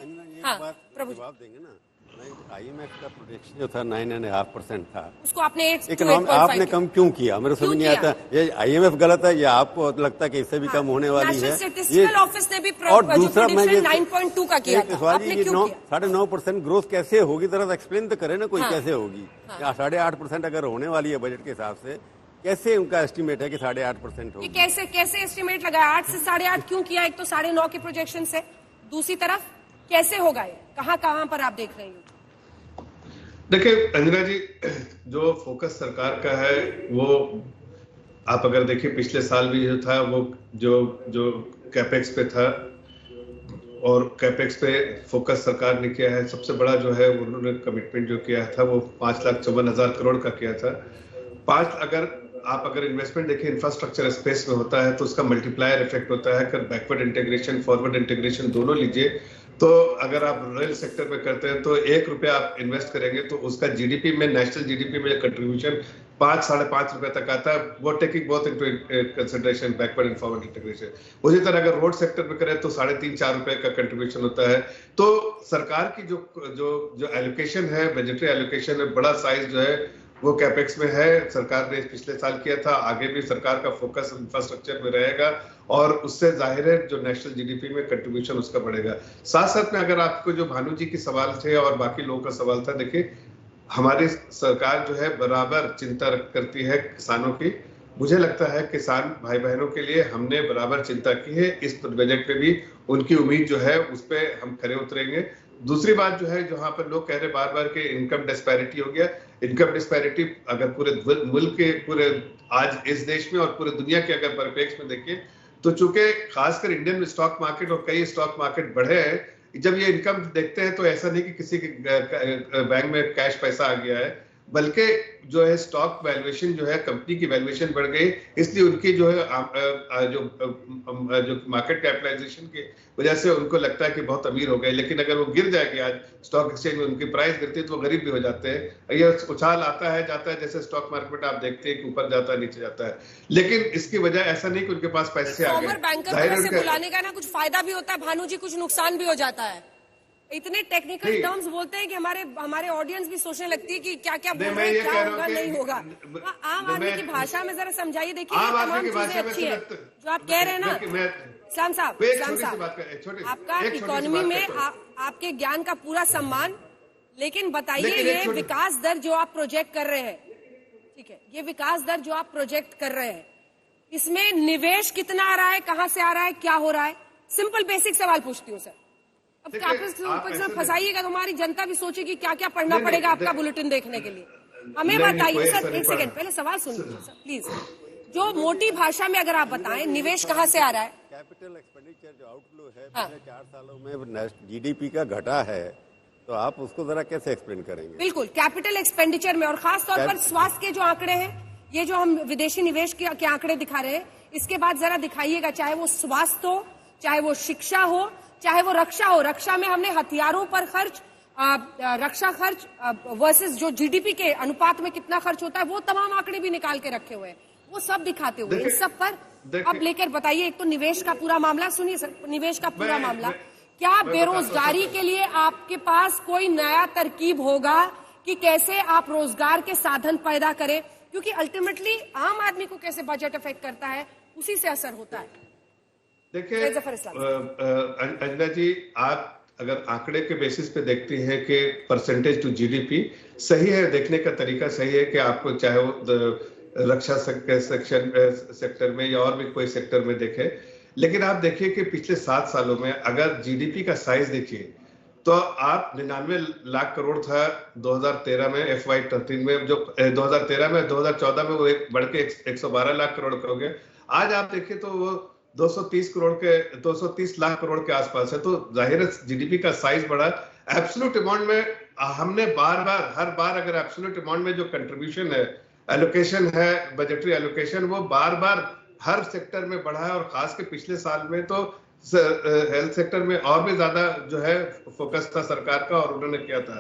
हाँ प्रभु जी, जवाब देंगे ना। IMF का प्रोजेक्शन जो था 9.5% था, उसको आपने आपने कम क्यों किया? मेरे समझ नहीं आता। ये IMF गलत है या आपको लगता है कि इससे भी कम होने वाली है? स्टैटिस्टिकल ऑफिस ने भी और दूसरा मैं 9.2 का किया था, आपने क्यों किया? 9.5% ग्रोथ कैसे होगी? जरा एक्सप्लेन तो करे ना कोई, कैसे होगी? 8.5% अगर होने वाली है बजट के हिसाब से, कैसे उनका एस्टिमेट है कि 8.5% होगी? कैसे एस्टिमेट लगाया? 8 से 8.5 क्यों किया? एक तो 9.5 के प्रोजेक्शन से, दूसरी तरफ कैसे होगा ये? कहां पर आप देख रहे हैं? देखिए अंजना जी, जो फोकस सरकार का है वो आप अगर देखिए पिछले साल भी जो था वो जो कैपेक्स पे था, और कैपेक्स पे फोकस सरकार ने किया है। सबसे बड़ा जो है उन्होंने कमिटमेंट जो किया था वो 5,54,000 करोड़ का किया था। अगर इन्वेस्टमेंट देखिए इंफ्रास्ट्रक्चर स्पेस में होता है तो उसका मल्टीप्लायर इफेक्ट होता है। अगर बैकवर्ड इंटीग्रेशन फॉरवर्ड इंटीग्रेशन दोनों लीजिए तो अगर आप रेल सेक्टर में करते हैं तो 1 रुपया आप इन्वेस्ट करेंगे तो उसका जीडीपी में, नेशनल जीडीपी में कंट्रीब्यूशन 5-5.5 रुपए तक आता है। वो taking both into consideration backward and forward integration. उसी तरह अगर रोड सेक्टर में करें तो 3.5-4 रुपए का कंट्रीब्यूशन होता है। तो सरकार की जो एलोकेशन है, बजटरी एलोकेशन है, बड़ा साइज जो है वो कैपेक्स में है। सरकार ने पिछले साल किया था, आगे भी सरकार का फोकस इंफ्रास्ट्रक्चर में रहेगा और उससे जाहिर है जो नेशनल जीडीपी में कंट्रीब्यूशन उसका बढ़ेगा। साथ साथ में अगर आपको जो भानु जी की सवाल थे और बाकी लोगों का सवाल था, देखिए हमारी सरकार जो है बराबर चिंता करती है किसानों की। मुझे लगता है किसान भाई बहनों के लिए हमने बराबर चिंता की है। इस बजट पे भी उनकी उम्मीद जो है उस पर हम खरे उतरेंगे। दूसरी बात जो है, जहां पर लोग कह रहे बार बार के इनकम डिस्पैरिटी हो गया, इनकम डिस्पैरिटी अगर पूरे मुल्क के, पूरे आज इस देश में और पूरे दुनिया के अगर परिप्रेक्ष्य में देखें तो चूंकि खासकर इंडियन स्टॉक मार्केट और कई स्टॉक मार्केट बढ़े हैं, जब ये इनकम देखते हैं तो ऐसा नहीं कि किसी के बैंक में कैश पैसा आ गया है, बल्कि जो है स्टॉक वैल्यूएशन जो है, कंपनी की वैल्यूएशन बढ़ गई, इसलिए उनकी जो है जो मार्केट कैपिटलाइजेशन की वजह से उनको लगता है कि बहुत अमीर हो गए। लेकिन अगर वो गिर जाएगी, आज स्टॉक एक्सचेंज में उनकी प्राइस गिरती है तो वो गरीब भी हो जाते हैं। ये उछाल आता है जाता है, जैसे स्टॉक मार्केट आप देखते हैं कि ऊपर जाता है नीचे जाता है, लेकिन इसकी वजह ऐसा नहीं कि उनके पास पैसे आ गए। बैंकर बुलाने का ना कुछ फायदा भी होता है भानु जी, कुछ नुकसान भी हो जाता है। इतने टेक्निकल टर्म्स बोलते हैं कि हमारे ऑडियंस भी सोचने लगती है कि क्या क्या बोल रहे हैं, क्या होगा नहीं होगा। आम आदमी की भाषा में जरा समझाइए। देखिए तमाम चीजें अच्छी है जो आप कह रहे हैं ना इस्लाम साहब, आपका इकोनॉमी में आपके ज्ञान का पूरा सम्मान, लेकिन बताइए ये विकास दर जो आप प्रोजेक्ट कर रहे हैं, ठीक है, ये विकास दर जो आप प्रोजेक्ट कर रहे हैं, इसमें निवेश कितना आ रहा है, कहां से आ रहा है, क्या हो रहा है? सिंपल बेसिक सवाल पूछती हूँ सर। अब कैपिटल फंसाइएगा तो हमारी जनता भी सोचेगी क्या क्या पढ़ना पड़ेगा आपका बुलेटिन देखने के लिए। हमें बताइए सर, एक सेकंड पहले सवाल सुन लीजिए सर प्लीज। जो मोटी भाषा में अगर आप बताएं, निवेश कहाँ से आ रहा है? कैपिटल एक्सपेंडिचर जो आउटफ्लो है पिछले 4 सालों में जीडीपी का घटा है, तो आप उसको जरा कैसे एक्सप्लेन करेंगे? बिल्कुल, कैपिटल एक्सपेंडिचर में और खास तौर पर स्वास्थ्य के जो आंकड़े हैं, ये जो हम विदेशी निवेश के आंकड़े दिखा रहे हैं, इसके बाद जरा दिखाइएगा, चाहे वो स्वास्थ्य हो, चाहे वो शिक्षा हो, चाहे वो रक्षा हो। रक्षा में हमने हथियारों पर खर्च, रक्षा खर्च वर्सेस जो जीडीपी के अनुपात में कितना खर्च होता है, वो तमाम आंकड़े भी निकाल के रखे हुए हैं, वो सब दिखाते हुए इन सब पर अब लेकर बताइए। एक तो निवेश का पूरा मामला सुनिए सर, निवेश का पूरा मामला, क्या बेरोजगारी के लिए आपके पास कोई नया तरकीब होगा कि कैसे आप रोजगार के साधन पैदा करें? क्योंकि अल्टीमेटली आम आदमी को कैसे बजट इफेक्ट करता है, उसी से असर होता है। देखिए अंजना जी, आप अगर आंकड़े के बेसिस पे देखती हैं कि परसेंटेज टू जीडीपी सही है, देखने का तरीका सही है कि आपको चाहे वो रक्षा सेक्टर में या और भी कोई सेक्टर में देखें, लेकिन आप देखिए कि पिछले 7 सालों में अगर जीडीपी का साइज देखिए तो आप 99 लाख करोड़ था 2013 में, FY13 में, जो 2013 में, 2014 में वो बढ़ के 112 लाख करोड़ हो गए। आज आप देखिए तो वो 230 लाख करोड़ के आसपास है। तो जाहिर है जीडीपी का साइज बढ़ा। एब्सोल्यूट अमाउंट में हमने हर बार अगर एब्सोल्यूट अमाउंट में जो कंट्रीब्यूशन है, एलोकेशन है, बजटरी एलोकेशन, वो बार हर सेक्टर में बढ़ा है, और खास के पिछले साल में तो हेल्थ सेक्टर में और भी ज्यादा जो है फोकस था सरकार का, और उन्होंने किया था।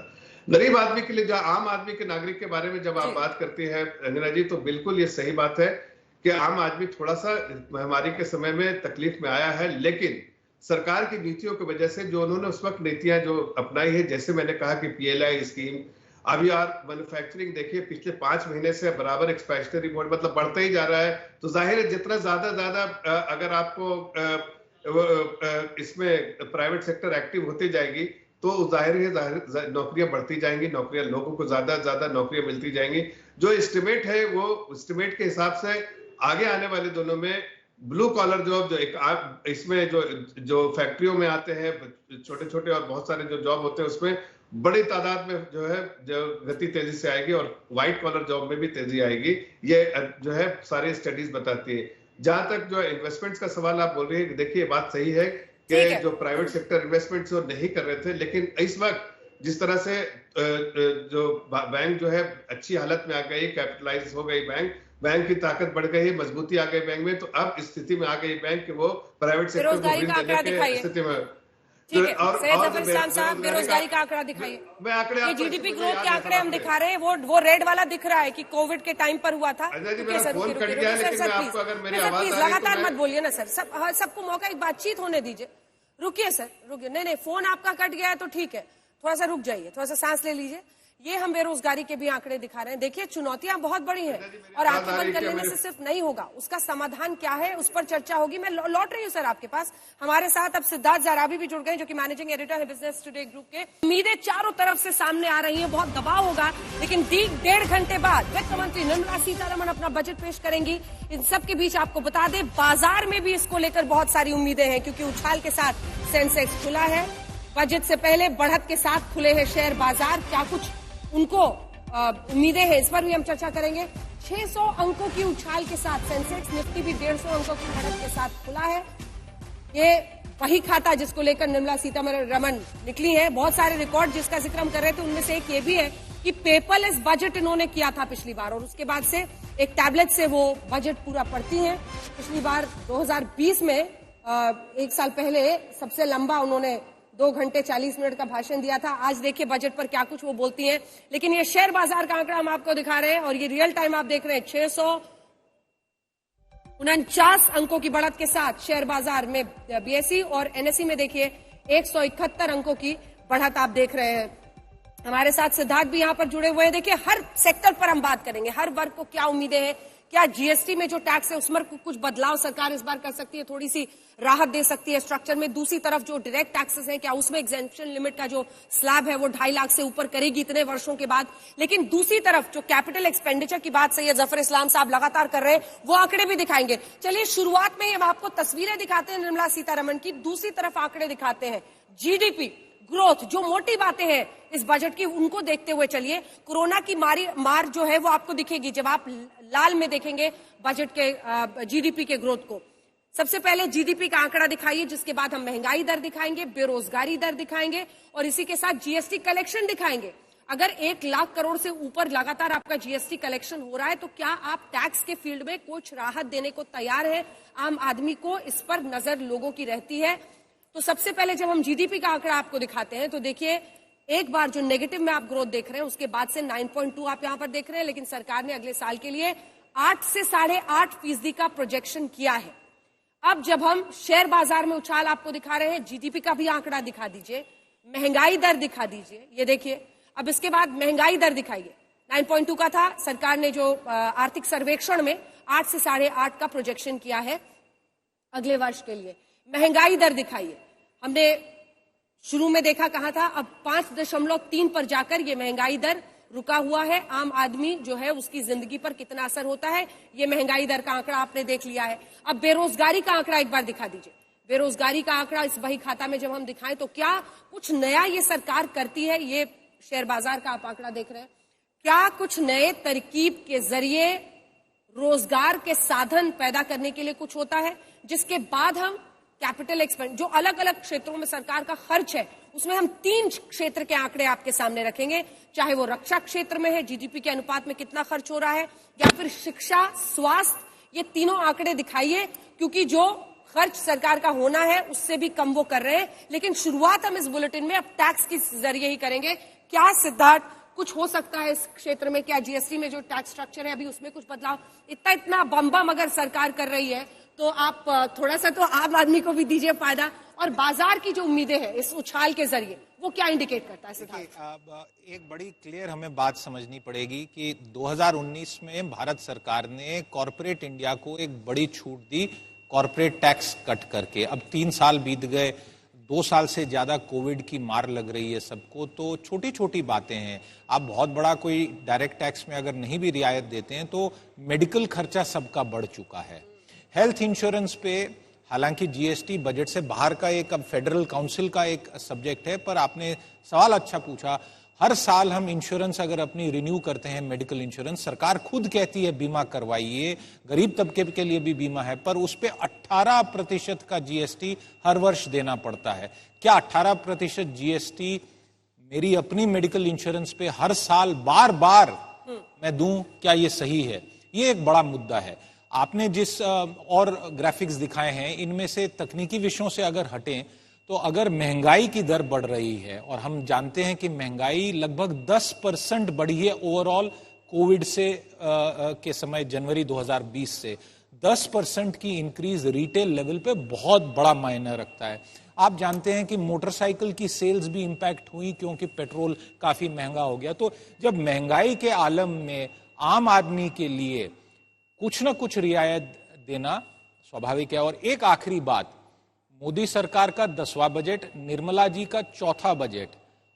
गरीब आदमी के लिए, जो आम आदमी के नागरिक के बारे में जब आप बात करती हैं रंजना जी, तो बिल्कुल ये सही बात है कि आम आदमी थोड़ा सा महामारी के समय में तकलीफ में आया है, लेकिन सरकार की नीतियों की वजह से जो उन्होंने उस वक्त नीतियां जो अपनाई है, जैसे मैंने कहा कि PLI स्कीम, अभी यार मैन्युफैक्चरिंग देखिए पिछले 5 महीने से बराबर एक्सपेंशनरी मोड मतलब बढ़ता ही जा रहा है। तो जाहिर है जितना ज्यादा अगर आपको इसमें प्राइवेट सेक्टर एक्टिव होती जाएगी तो जाहिर है नौकरियां बढ़ती जाएंगी, नौकरियां लोगों को ज्यादा नौकरियां मिलती जाएंगी। जो एस्टिमेट है वो एस्टिमेट के हिसाब से आगे आने वाले दिनों में ब्लू कॉलर जॉब जो इसमें जो फैक्ट्रियों में आते हैं छोटे छोटे और बहुत सारे जो जॉब होते हैं उसमें बड़ी तादाद में जो है जो गति तेजी से आएगी और व्हाइट कॉलर जॉब में भी तेजी आएगी। ये जो है सारी स्टडीज बताती है। जहां तक जो इन्वेस्टमेंट्स का सवाल आप बोल रही है, देखिए बात सही है कि जो प्राइवेट सेक्टर इन्वेस्टमेंट्स वो नहीं कर रहे थे, लेकिन इस वक्त जिस तरह से जो बैंक जो है अच्छी हालत में आ गई, कैपिटलाइज हो गई बैंक की ताकत बढ़ गई, मजबूती आ गई बैंक में, तो अब इस स्थिति में आ गई बैंक कि वो प्राइवेट सेक्टर को ऋण देने की स्थिति में। ठीक है, सैयद जफर इस्लाम साहब, बेरोजगारी का आंकड़ा दिखाइए। ये GDP ग्रोथ के आंकड़े हम दिखा रहे हैं, वो रेड वाला दिख रहा है कि कोविड के टाइम पर हुआ था। प्लीज लगातार मत बोलिए ना सर, सबको मौका, एक बातचीत होने दीजिए। रुकिए सर, रुकिए। नहीं, फोन आपका कट गया है तो ठीक है, थोड़ा सा रुक जाइए, थोड़ा सा सांस ले लीजिए। ये हम बेरोजगारी के भी आंकड़े दिखा रहे हैं। देखिए चुनौतियां बहुत बड़ी हैं और आंखें बंद कर लेने से सिर्फ नहीं होगा, उसका समाधान क्या है उस पर चर्चा होगी। मैं लौट रही हूँ सर आपके पास। हमारे साथ अब सिद्धार्थ ज़राबी भी जुड़ गए जो कि मैनेजिंग एडिटर है बिजनेस टुडे ग्रुप के। उम्मीदें चारों तरफ से सामने आ रही है, बहुत दबाव होगा, लेकिन 1.5 घंटे बाद वित्त मंत्री निर्मला सीतारमण अपना बजट पेश करेंगी। इन सब के बीच आपको बता दें बाजार में भी इसको लेकर बहुत सारी उम्मीदें हैं, क्योंकि उछाल के साथ सेंसेक्स खुला है। बजट से पहले बढ़त के साथ खुले हैं शेयर बाजार। क्या कुछ उनको उम्मीदें हैं, इस पर भी हम चर्चा करेंगे। 600 अंकों की उछाल के साथ सेंसेक्स, निफ्टी भी 150 अंकों की बढ़त के साथ खुला है। ये वही खाता जिसको लेकर निर्मला सीतारमण निकली है। बहुत सारे रिकॉर्ड जिसका जिक्र हम कर रहे थे, उनमें से एक ये भी है कि पेपरलेस बजट इन्होंने किया था पिछली बार, और उसके बाद से एक टैबलेट से वो बजट पूरा पढ़ती हैं। पिछली बार 2020 में 1 साल पहले सबसे लंबा उन्होंने 2 घंटे 40 मिनट का भाषण दिया था। आज देखिए बजट पर क्या कुछ वो बोलती हैं। लेकिन ये शेयर बाजार का आंकड़ा हम आपको दिखा रहे हैं और ये रियल टाइम आप देख रहे हैं। 649 अंकों की बढ़त के साथ शेयर बाजार में BSE और NSE में देखिए 171 अंकों की बढ़त आप देख रहे हैं। हमारे साथ सिद्धार्थ भी यहां पर जुड़े हुए हैं। देखिए हर सेक्टर पर हम बात करेंगे, हर वर्ग को क्या उम्मीदें हैं, क्या GST में जो टैक्स है उसमें कुछ बदलाव सरकार इस बार कर सकती है, थोड़ी सी राहत दे सकती है स्ट्रक्चर में। दूसरी तरफ जो डायरेक्ट टैक्सेस हैं, क्या उसमें एग्जेम्पशन लिमिट का जो स्लैब है वो 2.5 लाख से ऊपर करेगी इतने वर्षों के बाद। लेकिन दूसरी तरफ जो कैपिटल एक्सपेंडिचर की बात सैयद जफर इस्लाम साहब लगातार कर रहे हैं, वो आंकड़े भी दिखाएंगे। चलिए शुरुआत में हम आपको तस्वीरें दिखाते हैं निर्मला सीतारमण की, दूसरी तरफ आंकड़े दिखाते हैं। GDP ग्रोथ, जो मोटी बातें हैं इस बजट की, उनको देखते हुए चलिए। कोरोना की मार जो है वो आपको दिखेगी जब आप लाल में देखेंगे बजट के GDP के ग्रोथ को। सबसे पहले GDP का आंकड़ा दिखाइए, जिसके बाद हम महंगाई दर दिखाएंगे, बेरोजगारी दर दिखाएंगे और इसी के साथ GST कलेक्शन दिखाएंगे। अगर 1 लाख करोड़ से ऊपर लगातार आपका GST कलेक्शन हो रहा है तो क्या आप टैक्स के फील्ड में कुछ राहत देने को तैयार है? आम आदमी को इस पर नजर लोगों की रहती है। तो सबसे पहले जब हम GDP का आंकड़ा आपको दिखाते हैं तो देखिए एक बार जो नेगेटिव में आप ग्रोथ देख रहे हैं उसके बाद से 9.2 आप यहां पर देख रहे हैं, लेकिन सरकार ने अगले साल के लिए 8 से 8.5% का प्रोजेक्शन किया है। अब जब हम शेयर बाजार में उछाल आपको दिखा रहे हैं, GDP का भी आंकड़ा दिखा दीजिए, महंगाई दर दिखा दीजिए, ये देखिए। अब इसके बाद महंगाई दर दिखाइए, 9.2 का था, सरकार ने जो आर्थिक सर्वेक्षण में 8 से 8.5 का प्रोजेक्शन किया है अगले वर्ष के लिए। महंगाई दर दिखाइए, हमने शुरू में देखा कहा था, अब 5.3 पर जाकर ये महंगाई दर रुका हुआ है। आम आदमी जो है उसकी जिंदगी पर कितना असर होता है, ये महंगाई दर का आंकड़ा आपने देख लिया है। अब बेरोजगारी का आंकड़ा एक बार दिखा दीजिए। बेरोजगारी का आंकड़ा इस बही खाता में जब हम दिखाएं तो क्या कुछ नया ये सरकार करती है? ये शेयर बाजार का आप आंकड़ा देख रहे हैं, क्या कुछ नए तरकीब के जरिए रोजगार के साधन पैदा करने के लिए कुछ होता है? जिसके बाद हम कैपिटल एक्सपेंड, जो अलग अलग क्षेत्रों में सरकार का खर्च है, उसमें हम 3 क्षेत्र के आंकड़े आपके सामने रखेंगे, चाहे वो रक्षा क्षेत्र में है, GDP के अनुपात में कितना खर्च हो रहा है, या फिर शिक्षा, स्वास्थ्य, ये तीनों आंकड़े दिखाइए, क्योंकि जो खर्च सरकार का होना है उससे भी कम वो कर रहे हैं। लेकिन शुरुआत हम इस बुलेटिन में अब टैक्स के जरिए ही करेंगे। क्या सिद्धार्थ कुछ हो सकता है इस क्षेत्र में? क्या जीएसटी में जो टैक्स स्ट्रक्चर है अभी उसमें कुछ बदलाव? इतना बम अगर सरकार कर रही है तो आप थोड़ा सा तो आम आदमी को भी दीजिए फायदा, और बाजार की जो उम्मीदें हैं इस उछाल के जरिए वो क्या इंडिकेट करता है सिद्धार्थ? अब एक बड़ी क्लियर हमें बात समझनी पड़ेगी कि 2019 में भारत सरकार ने कॉर्पोरेट इंडिया को एक बड़ी छूट दी कॉर्पोरेट टैक्स कट करके। अब 3 साल बीत गए, 2 साल से ज्यादा कोविड की मार लग रही है सबको, तो छोटी छोटी बातें हैं। आप बहुत बड़ा कोई डायरेक्ट टैक्स में अगर नहीं भी रियायत देते हैं तो मेडिकल खर्चा सबका बढ़ चुका है। हेल्थ इंश्योरेंस पे हालांकि जीएसटी बजट से बाहर का एक अब फेडरल काउंसिल का एक सब्जेक्ट है, पर आपने सवाल अच्छा पूछा। हर साल हम इंश्योरेंस अगर अपनी रिन्यू करते हैं, मेडिकल इंश्योरेंस, सरकार खुद कहती है बीमा करवाइए, गरीब तबके के लिए भी बीमा है, पर उस पे 18% का जीएसटी हर वर्ष देना पड़ता है। क्या 18% जीएसटी मेरी अपनी मेडिकल इंश्योरेंस पे हर साल बार बार मैं दूं? क्या ये सही है? ये एक बड़ा मुद्दा है। आपने जिस और ग्राफिक्स दिखाए हैं इनमें से तकनीकी विषयों से अगर हटें तो अगर महंगाई की दर बढ़ रही है, और हम जानते हैं कि महंगाई लगभग 10% बढ़ी है ओवरऑल कोविड से के समय जनवरी 2020 से, 10% की इंक्रीज रिटेल लेवल पे बहुत बड़ा मायने रखता है। आप जानते हैं कि मोटरसाइकिल की सेल्स भी इंपैक्ट हुई क्योंकि पेट्रोल काफी महंगा हो गया। तो जब महंगाई के आलम में आम आदमी के लिए कुछ ना कुछ रियायत देना स्वाभाविक है। और एक आखिरी बात, मोदी सरकार का 10वां बजट, निर्मला जी का 4था बजट,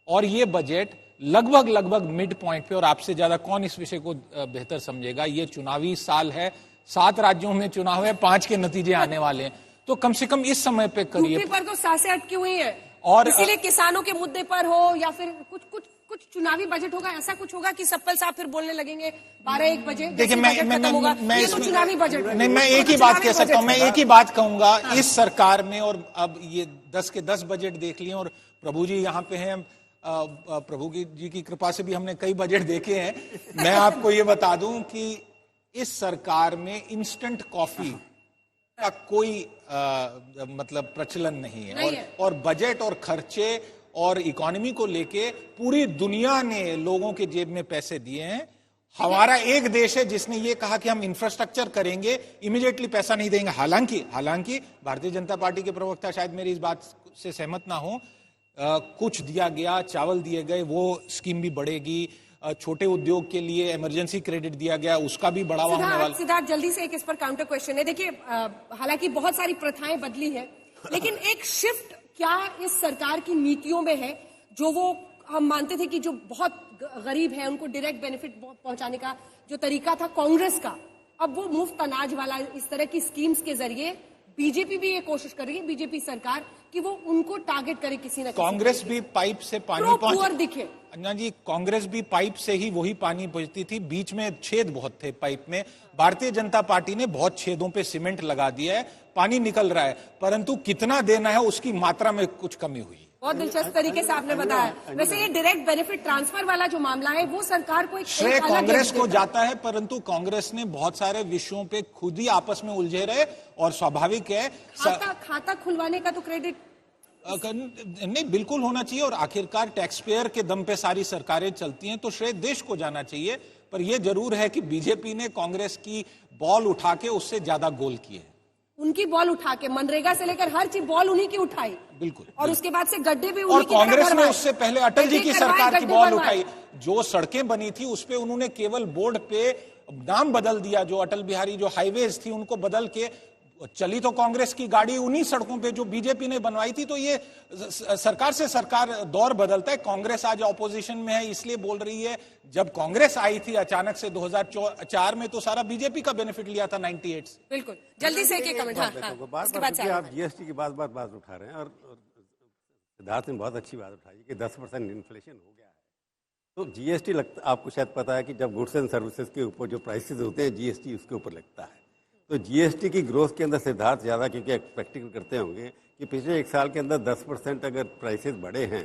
और ये बजट लगभग मिड पॉइंट पे, और आपसे ज्यादा कौन इस विषय को बेहतर समझेगा, ये चुनावी साल है, 7 राज्यों में चुनाव है, 5 के नतीजे आने वाले हैं, तो कम से कम इस समय पे करिए। यूपी पर तो सांसें अटकी हुई है, और इसीलिए किसानों के मुद्दे पर हो या फिर कुछ चुनावी बजट होगा, ऐसा कुछ होगा कि सप्पल साहब फिर बोलने लगेंगे 12-1 बजे? देखिए मैं चुनावी बजट नहीं, मैं एक ही बात कह सकता हूं, मैं एक ही बात कहूंगा। इस सरकार में, और अब ये 10 के 10 बजट देख लिए, और प्रभु जी यहाँ पे हैं, प्रभु जी की कृपा से भी हमने कई बजट देखे हैं। मैं आपको ये बता दूं कि इस सरकार में इंस्टेंट कॉफी का कोई मतलब प्रचलन नहीं है, और बजट और खर्चे और इकोनॉमी को लेके पूरी दुनिया ने लोगों के जेब में पैसे दिए हैं। हमारा एक देश है जिसने ये कहा कि हम इंफ्रास्ट्रक्चर करेंगे, इमीडिएटली पैसा नहीं देंगे। हालांकि भारतीय जनता पार्टी के प्रवक्ता शायद मेरी इस बात से सहमत ना हो, कुछ दिया गया, चावल दिए गए, वो स्कीम भी बढ़ेगी। छोटे उद्योग के लिए इमरजेंसी क्रेडिट दिया गया, उसका भी बढ़ावा होने वाला। सिद्धार्थ, जल्दी से एक इस पर काउंटर क्वेश्चन है। देखिए, हालांकि बहुत सारी प्रथाएं बदली है, लेकिन एक शिफ्ट क्या इस सरकार की नीतियों में है? जो वो हम मानते थे कि जो बहुत गरीब है उनको डायरेक्ट बेनिफिट पहुंचाने का जो तरीका था कांग्रेस का, अब वो मुफ्त अनाज वाला इस तरह की स्कीम्स के जरिए बीजेपी भी ये कोशिश कर रही है, बीजेपी सरकार, कि वो उनको टारगेट करे किसी न किसी। कांग्रेस भी पाइप से पानी पहुंच दिखे अन्ना जी, कांग्रेस भी पाइप से ही वही पानी पहुंचती थी, बीच में छेद बहुत थे पाइप में। भारतीय जनता पार्टी ने बहुत छेदों पे सीमेंट लगा दिया है, पानी निकल रहा है, परंतु कितना देना है उसकी मात्रा में कुछ कमी हुई। बहुत दिलचस्प तरीके से आपने बताया। वैसे ये डायरेक्ट बेनिफिट ट्रांसफर वाला जो मामला है वो सरकार को एक श्रेय कांग्रेस को जाता है, परंतु कांग्रेस ने बहुत सारे विषयों पे खुद ही आपस में उलझे रहे, और स्वाभाविक है खाता खुलवाने का तो क्रेडिट नहीं बिल्कुल होना चाहिए, और आखिरकार टैक्स पेयर के दम पे सारी सरकारें चलती हैं, तो श्रेय देश को जाना चाहिए। पर यह जरूर है कि बीजेपी ने कांग्रेस की बॉल उठा के उससे ज्यादा गोल किए। उनकी बॉल उठा के मनरेगा से लेकर हर चीज बॉल उन्हीं की उठाई, बिल्कुल, और उसके बाद से गड्ढे भी और कांग्रेस ने उससे पहले अटल जी की सरकार की बॉल उठाई। जो सड़कें बनी थी उस पे उन्होंने केवल बोर्ड पे नाम बदल दिया, जो अटल बिहारी जो हाईवेज थी उनको बदल के, चली तो कांग्रेस की गाड़ी उन्हीं सड़कों पे जो बीजेपी ने बनवाई थी। तो ये सरकार से सरकार दौर बदलता है। कांग्रेस आज ऑपोजिशन में है, इसलिए बोल रही है जब कांग्रेस आई थी अचानक से 2004 में, तो सारा बीजेपी का बेनिफिट लिया था 98 से। बिल्कुल, जल्दी से एक कमेंट। आप जीएसटी की बात उठा रहे हैं, और सिद्धार्थ ने बहुत अच्छी बात उठाई कि 10% इन्फ्लेशन हो गया है। तो जीएसटी लगता, आपको शायद पता है कि जब गुड्स एंड सर्विसेज के ऊपर जो प्राइसेस होते हैं जीएसटी उसके ऊपर लगता है। तो जीएसटी की ग्रोथ के अंदर सिद्धार्थ ज़्यादा, क्योंकि प्रैक्टिकल करते होंगे कि पिछले 1 साल के अंदर 10% अगर प्राइसेस बढ़े हैं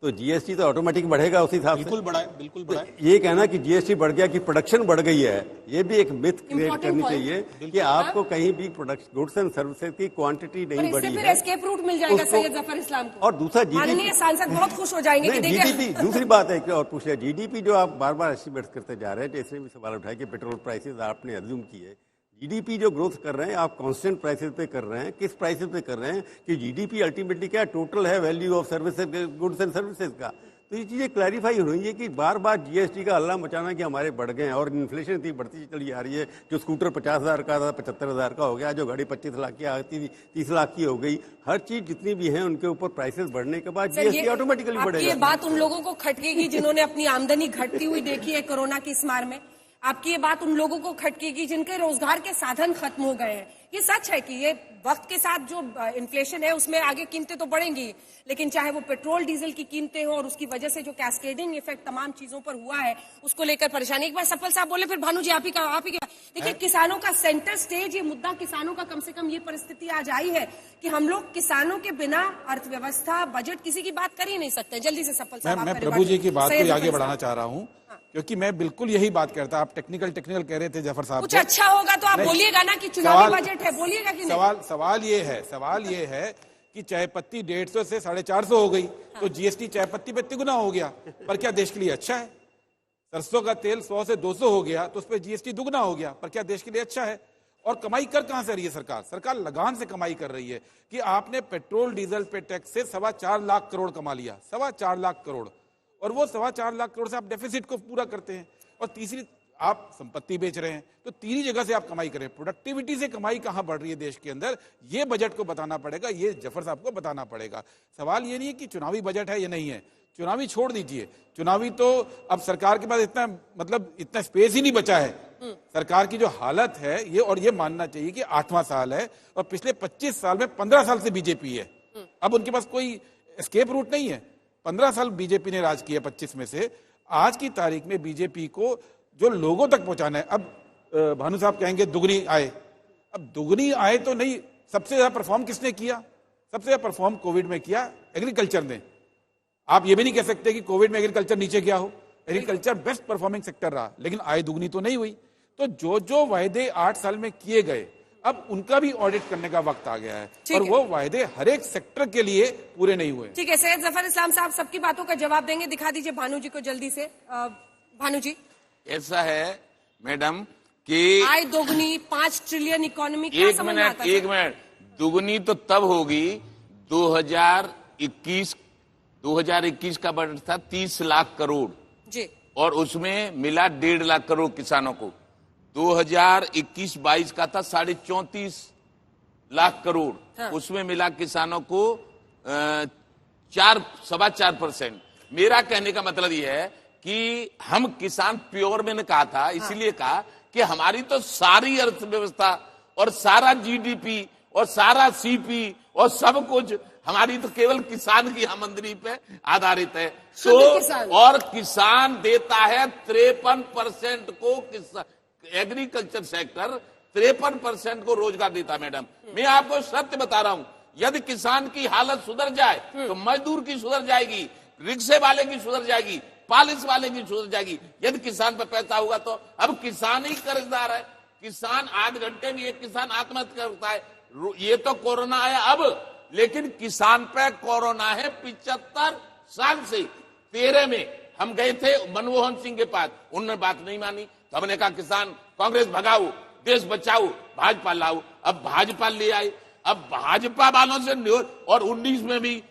तो जीएसटी तो ऑटोमेटिक बढ़ेगा उसी हिसाब से। बिल्कुल बढ़ा है, बिल्कुल बढ़ा है। ये कहना कि जीएसटी बढ़ गया कि प्रोडक्शन बढ़ गई है, ये भी एक मिथ क्रिएट करनी चाहिए कि आपको कहीं भी प्रोडक्ट गुड्स एंड सर्विसेज की क्वांटिटी नहीं बढ़ी फिर है। एस्केप रूट मिल जाएगा सैयद जफर इस्लाम को। और दूसरा माननीय सांसद बहुत खुश हो जाएंगे कि देखिए जीडीपी, दूसरी बात है कि और पूछ लिया जीडीपी जो आप बार बार एस्टिमेट करते जा रहे हैं, जैसे भी सवाल उठाए कि पेट्रोल प्राइसेस आपने अज्यूम किए, जीडीपी जो ग्रोथ कर रहे हैं आप कांस्टेंट प्राइसेस पे कर रहे हैं, किस प्राइसेस पे कर रहे हैं कि जीडीपी अल्टीमेटली क्या टोटल है value of services, goods and services का। तो ये चीजें क्लैरिफाई हो रही है कि बार बार जीएसटी का हल्ला मचाना कि हमारे बढ़ गए हैं और इन्फ्लेशन इतनी बढ़ती चली आ रही है। जो स्कूटर 50,000 का था 75,000 का हो गया, जो गाड़ी 25 लाख की आती थी 30 लाख की हो गई। हर चीज जितनी भी है उनके ऊपर प्राइसेस बढ़ने के बाद जीएसटी ऑटोमेटिकली बढ़ेगा। ये बात उन लोगों को खटकेगी जिन्होंने अपनी आमदनी घटती हुई देखी है कोरोना की इस मार में। आपकी ये बात उन लोगों को खटकेगी जिनके रोजगार के साधन खत्म हो गए हैं। ये सच है कि ये वक्त के साथ जो इन्फ्लेशन है उसमें आगे कीमतें तो बढ़ेंगी, लेकिन चाहे वो पेट्रोल डीजल की कीमतें हो और उसकी वजह से जो कैस्केडिंग इफेक्ट तमाम चीजों पर हुआ है उसको लेकर परेशानी। एक बार सफल साहब बोले, फिर भानु जी आप ही देखिए किसानों का सेंटर स्टेज ये मुद्दा, किसानों का कम से कम ये परिस्थिति आज आई है कि हम लोग किसानों के बिना अर्थव्यवस्था बजट किसी की बात कर ही नहीं सकते। जल्दी से सफल साहब मैं प्रभु जी की बात को आगे बढ़ाना चाह रहा हूँ क्योंकि मैं बिल्कुल यही बात करता। आप टेक्निकल कह रहे थे जफर साहब, कुछ अच्छा होगा तो आप बोलिएगा ना कि चुनावी बजट है, बोलिएगा कि नहीं। सवाल ये है कि चाय पत्ती 150 से 450 हो गई तो जीएसटी चाय पत्ती पे तिगुना हो गया, पर क्या देश के लिए अच्छा है? सरसों का तेल 100 से 200 हो गया तो उस पर जीएसटी दुगना हो गया, पर क्या देश के लिए अच्छा है? और कमाई कर कहां से रही है सरकार लगान से कमाई कर रही है कि आपने पेट्रोल डीजल पे टैक्स से 4.25 लाख करोड़ कमा लिया, 4.25 लाख करोड़, और वो 4.25 लाख करोड़ से आप डेफिसिट को पूरा करते हैं। और तीसरी आप संपत्ति बेच रहे हैं, तो तीन ही जगह से आप कमाई करें। प्रोडक्टिविटी से कमाई कहां बढ़ रही है देश के अंदर, ये बजट को बताना पड़ेगा, ये जफर साहब को बताना पड़ेगा। सवाल ये नहीं है कि चुनावी बजट है या नहीं है, चुनावी छोड़ दीजिए, चुनावी तो अब सरकार के पास इतना स्पेस ही नहीं बचा है। सरकार की जो हालत है ये, और ये मानना चाहिए कि 8वां साल है और पिछले 25 साल में 15 साल से बीजेपी है। अब उनके पास कोई एस्केप रूट नहीं है। 15 साल बीजेपी ने राज किया, 25 में से आज की तारीख में बीजेपी को जो लोगों तक पहुंचाना है। अब भानु साहब कहेंगे दुगनी आय, अब दुगनी आय तो नहीं, सबसे ज्यादा परफॉर्म किसने किया? सबसे ज्यादा परफॉर्म कोविड में किया एग्रीकल्चर ने। आप ये भी नहीं कह सकते कि कोविड में एग्रीकल्चर नीचे गया हो, एग्रीकल्चर बेस्ट परफॉर्मिंग सेक्टर रहा, लेकिन आय दुगनी तो नहीं हुई। तो जो वायदे 8 साल में किए गए अब उनका भी ऑडिट करने का वक्त आ गया है, और वो वायदे हर एक सेक्टर के लिए पूरे नहीं हुए। ठीक है, सैयद जफर इस्लाम साहब सबकी बातों का जवाब देंगे। दिखा दीजिए भानु जी को जल्दी से। भानु जी, ऐसा है मैडम कि आय दोगुनी 5 ट्रिलियन इकोनॉमी, एक मिनट, दुगुनी तो तब होगी 2021 का बजट था 30 लाख करोड़ जी, और उसमें मिला 1.5 लाख करोड़ किसानों को। 2021-22 का था 34.5 लाख करोड़, हाँ। उसमें मिला किसानों को 4.25%। मेरा कहने का मतलब यह है कि हम किसान प्योर मैंने कहा था, इसीलिए कहा कि हमारी तो सारी अर्थव्यवस्था और सारा जीडीपी और सारा सीपी और सब कुछ हमारी तो केवल किसान की आमदनी पे आधारित है। और किसान देता है 53% को, एग्रीकल्चर सेक्टर 53% को रोजगार देता है। मैडम, मैं आपको सत्य बता रहा हूं, यदि किसान की हालत सुधर जाए तो मजदूर की सुधर जाएगी, रिक्शे वाले की सुधर जाएगी, पॉलिश वाले की सुधर जाएगी। यदि किसान पे पैसा होगा तो अब किसान ही कर्जदार है। किसान आध घंटे में एक किसान आत्महत्या करता है। ये तो कोरोना आया अब, लेकिन किसान पे कोरोना है 75 साल से। 13 में हम गए थे मनमोहन सिंह के पास, उन्होंने बात नहीं मानी, तो हमने कहा किसान कांग्रेस भगाओ, देश बचाओ, भाजपा लाओ। अब भाजपा ले आए, अब भाजपा वालों से, और 19 में भी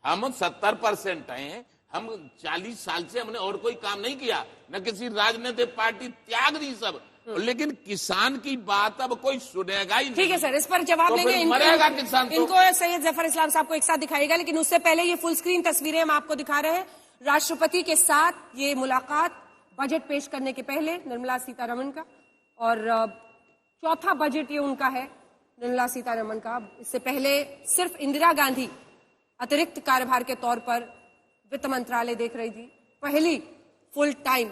हम 70% हैं। हम 40 साल से हमने और कोई काम नहीं किया, न किसी राजनीतिक पार्टी त्याग दी सब, लेकिन किसान की बात अब कोई सुनेगा ही नहीं। ठीक है सर, इस पर जवाब देंगे। मरेगा किसान तो। इनको सैयद जफर इस्लाम साहब को एक साथ दिखाएगा, लेकिन उससे पहले ये फुल स्क्रीन तस्वीरें हम आपको दिखा रहे हैं। राष्ट्रपति के साथ ये मुलाकात बजट पेश करने के पहले निर्मला सीतारमण का, और चौथा बजट ये उनका है निर्मला सीतारमण का। इससे पहले सिर्फ इंदिरा गांधी अतिरिक्त कार्यभार के तौर पर वित्त मंत्रालय देख रही थी, पहली फुल टाइम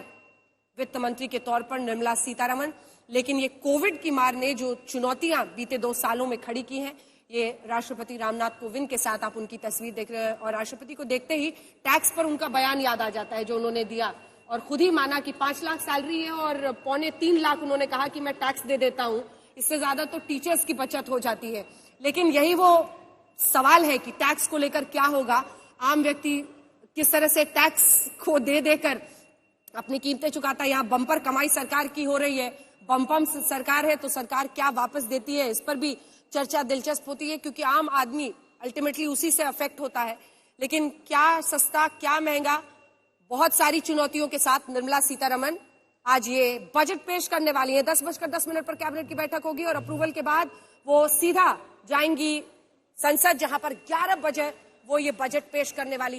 वित्त मंत्री के तौर पर निर्मला सीतारमण। लेकिन ये कोविड की मार ने जो चुनौतियां बीते 2 सालों में खड़ी की हैं, ये राष्ट्रपति रामनाथ कोविंद के साथ आप उनकी तस्वीर देख रहे हैं और राष्ट्रपति को देखते ही टैक्स पर उनका बयान याद आ जाता है जो उन्होंने दिया और खुद ही माना कि 5 लाख सैलरी है और 2.25 लाख उन्होंने कहा कि मैं टैक्स दे देता हूं, इससे ज्यादा तो टीचर्स की बचत हो जाती है। लेकिन यही वो सवाल है कि टैक्स को लेकर क्या होगा, आम व्यक्ति किस तरह से टैक्स को दे देकर अपनी कीमतें चुकाता है। यहाँ बम्पर कमाई सरकार की हो रही है, बम्पम सरकार है तो सरकार क्या वापस देती है, इस पर भी चर्चा दिलचस्प होती है क्योंकि आम आदमी अल्टीमेटली उसी से अफेक्ट होता है। लेकिन क्या सस्ता क्या महंगा, बहुत सारी चुनौतियों के साथ निर्मला सीतारमण आज ये बजट पेश करने वाली है। 10:10 पर कैबिनेट की बैठक होगी और अप्रूवल के बाद वो सीधा जाएंगी संसद जहां पर 11 बजे वो ये बजट पेश करने वाली है।